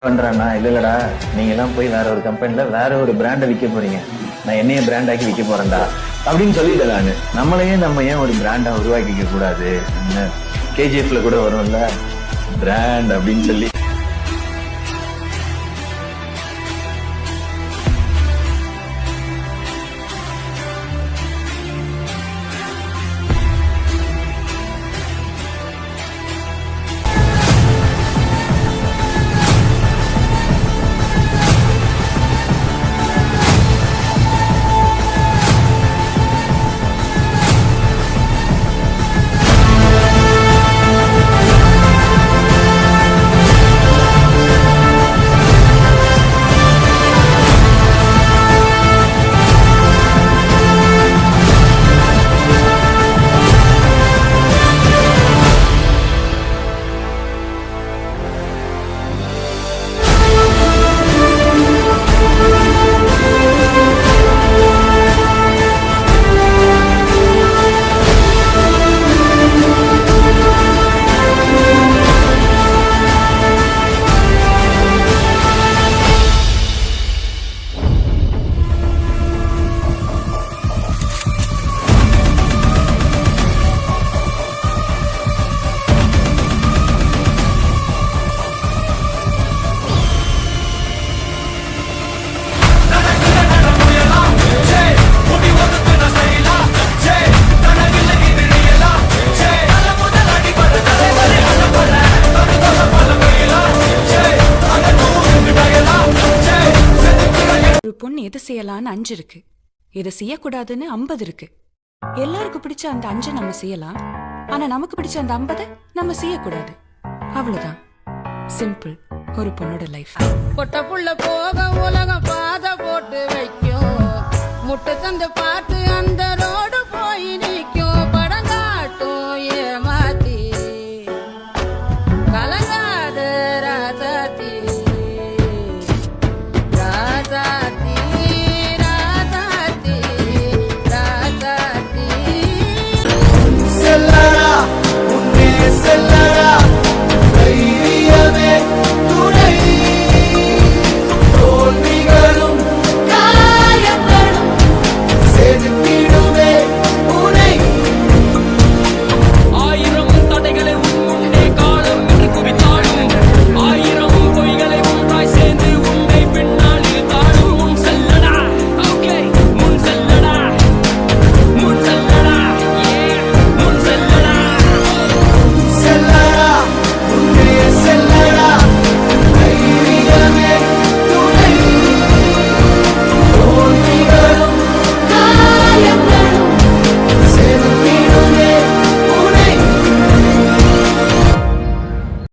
பண்றானா இல்லடா, நீங்க எல்லாம் போய் வேற ஒரு கம்பெனில வேற ஒரு பிராண்ட விற்க போறீங்க, நான் என்னைய பிராண்ட் ஆக்கி விற்க போறேன்டா அப்படின்னு சொல்லிட்டேன் நானு. நம்மளையே நம்ம ஏன் ஒரு பிராண்டா உருவாக்கிக்க கூடாது? கேஜிஎஃப்ல கூட வரும்ல பிராண்ட் அப்படின்னு சொல்லி. ஒரு பொண்ணு எது செய்யலான்னு 5 இருக்கு, எது செய்யக்கூடாதுன்னு 50 இருக்கு. எல்லாருக்கும் பிடிச்ச அந்த 5 நம்ம செய்யலாம், ஆனா நமக்கு பிடிச்ச அந்த 50 நம்ம செய்யக்கூடாது. அவ்வளவுதான். சிம்பிள் ஒரு பொண்ணோட லைஃப். பொட்ட புள்ள போக உலகம் பாத போட்டு வைக்கும், முட்டை தந்து பார்த்து அந்த ரோடு போயினே